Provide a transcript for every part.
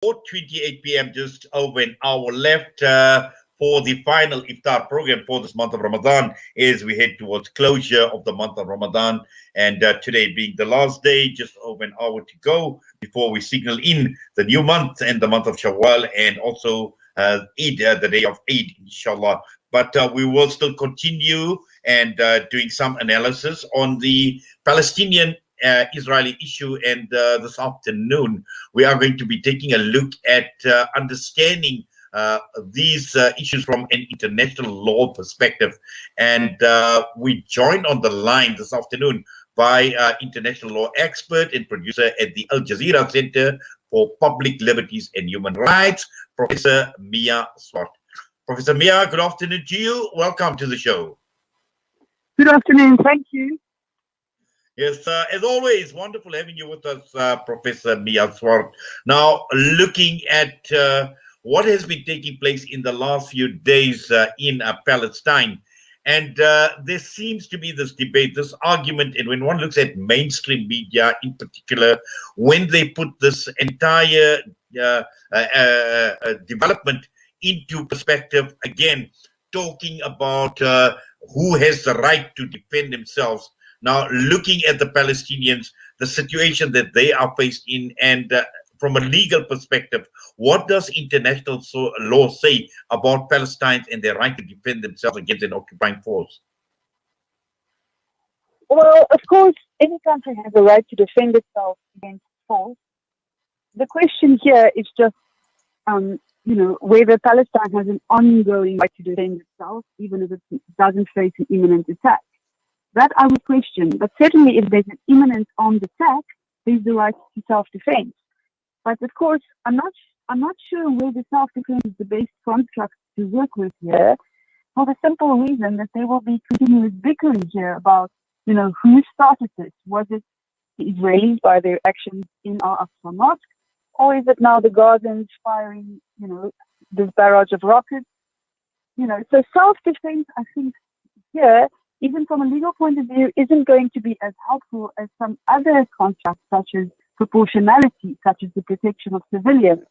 4:28 p.m., just over an hour left for the final iftar program for this month of Ramadan as we head towards closure of the month of Ramadan. And today being the last day, just over an hour to go before we signal in the new month and the month of Shawwal and also Eid, the day of Eid, inshallah. But we will still continue and doing some analysis on the Palestinian Israeli issue. And this afternoon, we are going to be taking a look at understanding these issues from an international law perspective. And we joined on the line this afternoon by international law expert and producer at the Al Jazeera Center for Public Liberties and Human Rights, Professor Mia Swart. Professor Mia, good afternoon to you. Welcome to the show. Good afternoon. Thank you. Yes, as always, wonderful having you with us, Professor Mia Swart. Now, looking at what has been taking place in the last few days in Palestine, and there seems to be this debate, this argument, and when one looks at mainstream media in particular, when they put this entire development into perspective, again, talking about who has the right to defend themselves. Now, looking at the Palestinians, the situation that they are faced in, and from a legal perspective, what does international law say about Palestinians and their right to defend themselves against an occupying force? Well, of course, any country has a right to defend itself against force. The question here is just, whether Palestine has an ongoing right to defend itself, even if it doesn't face an imminent attack. That I would question. But certainly, if there's an imminent armed attack, there's the right to self-defense. But of course, I'm not sure where the self-defense is the best construct to work with here, for the simple reason that there will be continuous bickering here about, who started this. Was it the Israelis by their actions in Al-Aqsa Mosque, or is it now the Gazans firing, this barrage of rockets? So self-defense, I think, here, even from a legal point of view, isn't going to be as helpful as some other constructs, such as proportionality, such as the protection of civilians.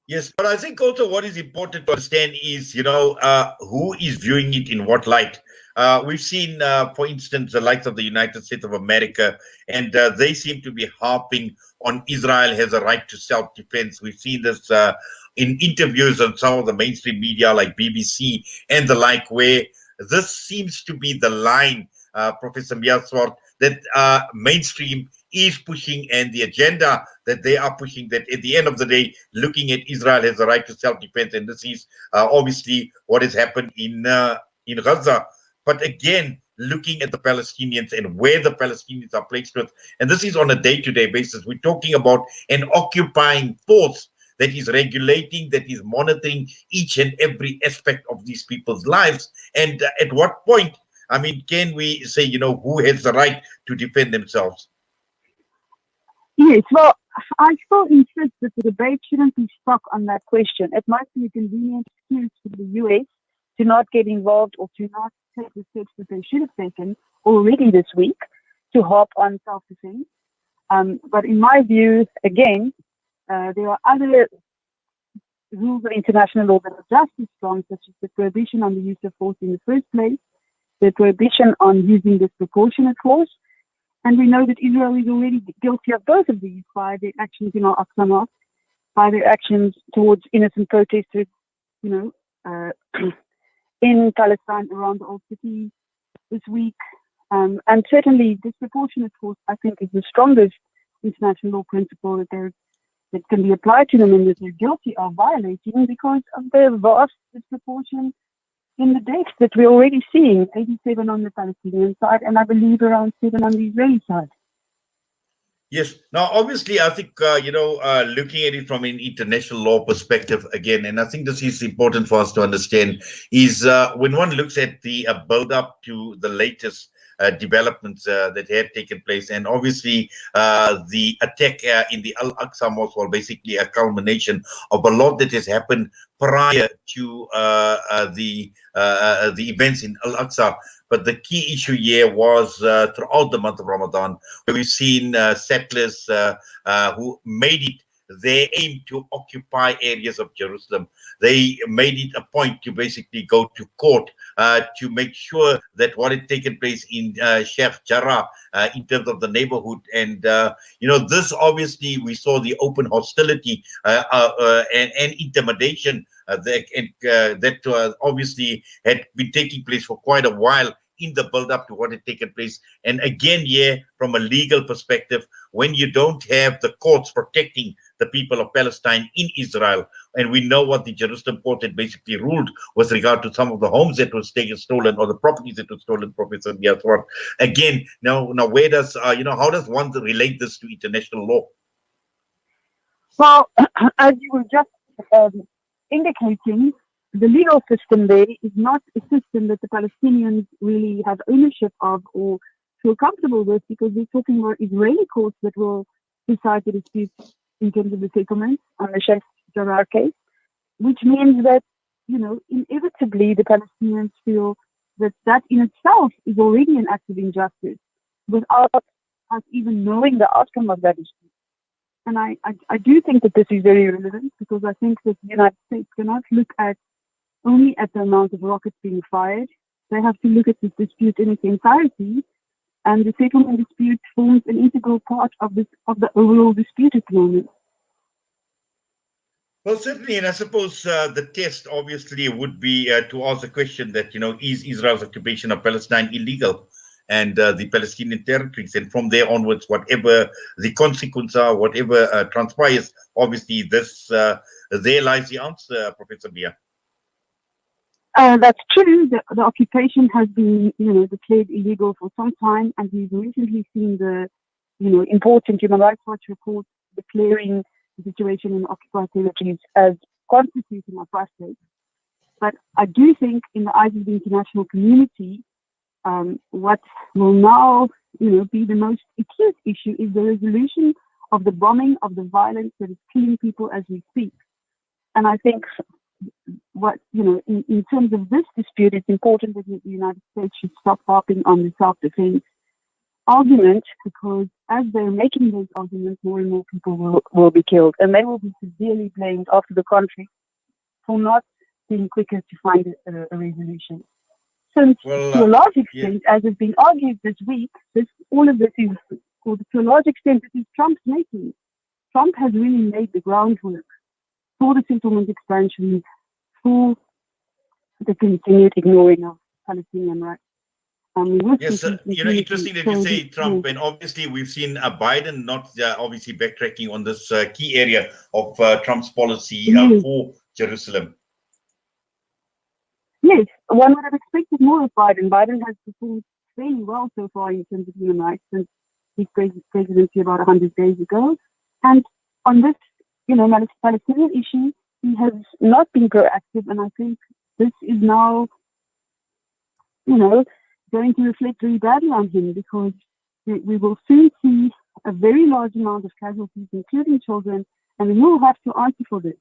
Yes, but I think also what is important to understand is, who is viewing it in what light. We've seen, for instance, the likes of the United States of America, and they seem to be harping on Israel has a right to self-defense. We've seen this in interviews on some of the mainstream media like BBC and the like, where this seems to be the line, Professor Mia Swart, that mainstream is pushing, and the agenda that they are pushing, that at the end of the day, looking at Israel has the right to self-defense, and this is obviously what has happened in Gaza. But again, looking at the Palestinians and where the Palestinians are placed with, and this is on a day-to-day basis, we're talking about an occupying force that is regulating, that is monitoring each and every aspect of these people's lives. And at what point, can we say, who has the right to defend themselves? Yes, well, I still insist that the debate shouldn't be stuck on that question. It might be a convenient excuse for the US to not get involved or to not take the steps that they should have taken already this week to harp on self-defense. But in my view, again, there are other rules of international law that are just as strong, such as the prohibition on the use of force in the first place, the prohibition on using disproportionate force. And we know that Israel is already guilty of both of these by their actions in Al-Aqsa Mosque, by their actions towards innocent protesters, in Palestine, around the old city this week. And certainly disproportionate force, I think, is the strongest international law principle that can be applied to them and that they're guilty of violating because of their vast disproportion in the deaths that we're already seeing, 87 on the Palestinian side, and I believe around 7 on the Israeli side. Yes. Now, obviously, I think, looking at it from an international law perspective again, and I think this is important for us to understand, is when one looks at the build-up to the latest developments that have taken place, and obviously the attack in the Al-Aqsa Mosque was basically a culmination of a lot that has happened prior to the events in Al-Aqsa. But the key issue here was throughout the month of Ramadan, where we've seen settlers who made it their aim to occupy areas of Jerusalem. They made it a point to basically go to court to make sure that what had taken place in Sheikh Jarrah in terms of the neighborhood. And, this obviously we saw the open hostility and intimidation that obviously had been taking place for quite a while in the build-up to what had taken place. And again, from a legal perspective, when you don't have the courts protecting the people of Palestine in Israel, and we know what the Jerusalem court had basically ruled with regard to some of the homes that was taken stolen, or the properties that were stolen, Professor Swart. Again, now where does how does one relate this to international law? Well, as you were just indicating, the legal system there is not a system that the Palestinians really have ownership of or feel comfortable with, because we're talking about Israeli courts that will decide the disputes in terms of the settlements on the Sheikh Jarrah case, which means that, inevitably the Palestinians feel that in itself is already an act of injustice without us even knowing the outcome of that dispute. And I do think that this is very relevant, because I think that the United States cannot look only at the amount of rockets being fired. They have to look at this dispute in its entirety, and the settlement dispute forms an integral part of the overall dispute at the moment. Well, certainly, and I suppose the test obviously would be to ask the question that, is Israel's occupation of Palestine illegal, and the Palestinian territories, and from there onwards, whatever the consequences are, whatever transpires, obviously there lies the answer, Professor Mia. That's true. The occupation has been, declared illegal for some time, and we've recently seen the, important Human Rights Watch report declaring the situation in occupied territories as constituting apartheid. But I do think, in the eyes of the international community, what will now, be the most acute issue is the resolution of the bombing, of the violence that is killing people as we speak. And I think in terms of this dispute, it's important that the United States should stop harping on the self-defense argument, because as they're making those arguments, more and more people will be killed, and they will be severely blamed after the conflict for not being quicker to find a resolution. Since, to a large extent, as has been argued this week, all of this is, to a large extent, it is Trump's making. Trump has really laid the groundwork for the settlement expansion, for the continued ignoring of Palestinian rights. Yes, interesting that you say Trump, and obviously we've seen Biden not obviously backtracking on this key area of Trump's policy for Jerusalem. Yes, one would have expected more of Biden. Biden has performed fairly well so far in terms of human rights since his presidency about 100 days ago. And on this, Palestinian issue, he has not been proactive, and I think this is now, going to reflect very badly on him, because we will soon see a very large amount of casualties, including children, and we will have to answer for this.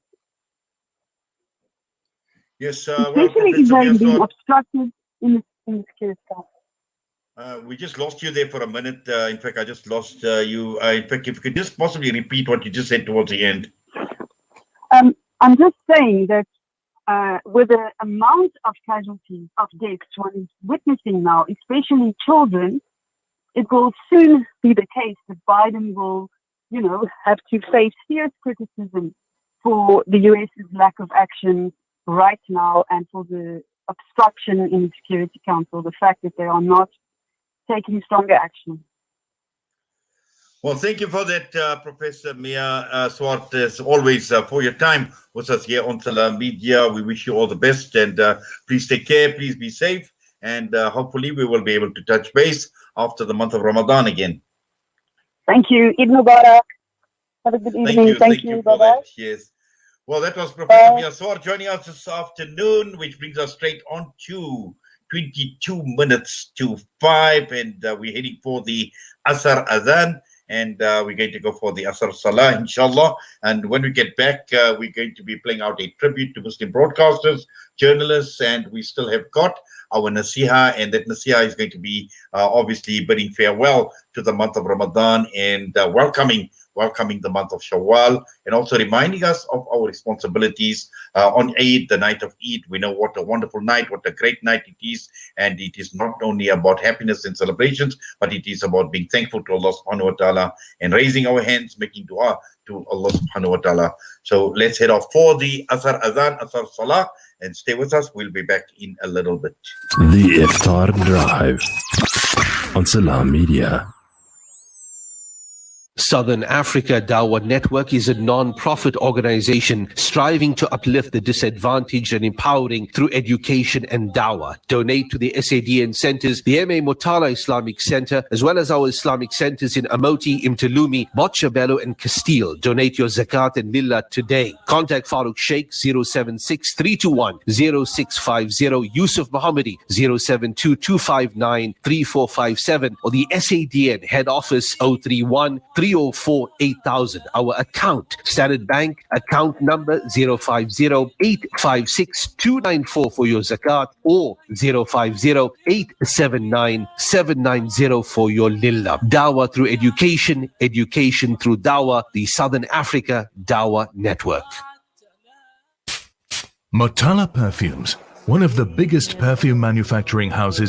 Yes, especially Israel being obstructed in the Security Council. We just lost you there for a minute. In fact, I just lost you. In fact, if you could just possibly repeat what you just said towards the end. I'm just saying that with the amount of casualties, of deaths one is witnessing now, especially children, it will soon be the case that Biden will, have to face fierce criticism for the US's lack of action right now, and for the obstruction in the Security Council, the fact that they are not taking stronger action. Well, thank you for that, Professor Mia Swart, as always, for your time with us here on Salam Media. We wish you all the best, and please take care, please be safe, and hopefully we will be able to touch base after the month of Ramadan again. Thank you. Eid Mubarak. Have a good evening. Thank you. Bye-bye. Yes. Well, that was Professor Mia Swart joining us this afternoon, which brings us straight on to 22 minutes to 5, and we're heading for the Asr Adhan, and we're going to go for the Asr Salah, inshallah. And when we get back, we're going to be playing out a tribute to Muslim broadcasters, journalists, and we still have got our Nasiha, and that Nasiha is going to be obviously bidding farewell to the month of Ramadan and welcoming welcoming the month of Shawwal, and also reminding us of our responsibilities on Eid, the night of Eid. We know what a wonderful night, what a great night it is, and it is not only about happiness and celebrations, but it is about being thankful to Allah subhanahu wa ta'ala and raising our hands, making dua to Allah subhanahu wa ta'ala. So let's head off for the Asr Azan, Asr Salah, and stay with us. We'll be back in a little bit. The Iftar Drive on Salam Media. Southern Africa Dawah Network is a non-profit organization striving to uplift the disadvantaged and empowering through education and dawah. Donate to the SADN centers, the M.A. Motala Islamic Center, as well as our Islamic centers in Amoti, Imtalumi, Botshabelo and Castile. Donate your zakat and lillah today. Contact Farooq Sheikh 076-321-0650, Yusuf Mohammadi 072-259-3457, or the SADN head office 031 304 8000. Our account, Standard Bank, account number 050-856-294 for your zakat, or 050-879-790 for your lillah. Dawah through education, education through dawah, the Southern Africa Dawah Network. Motala Perfumes, one of the biggest perfume manufacturing houses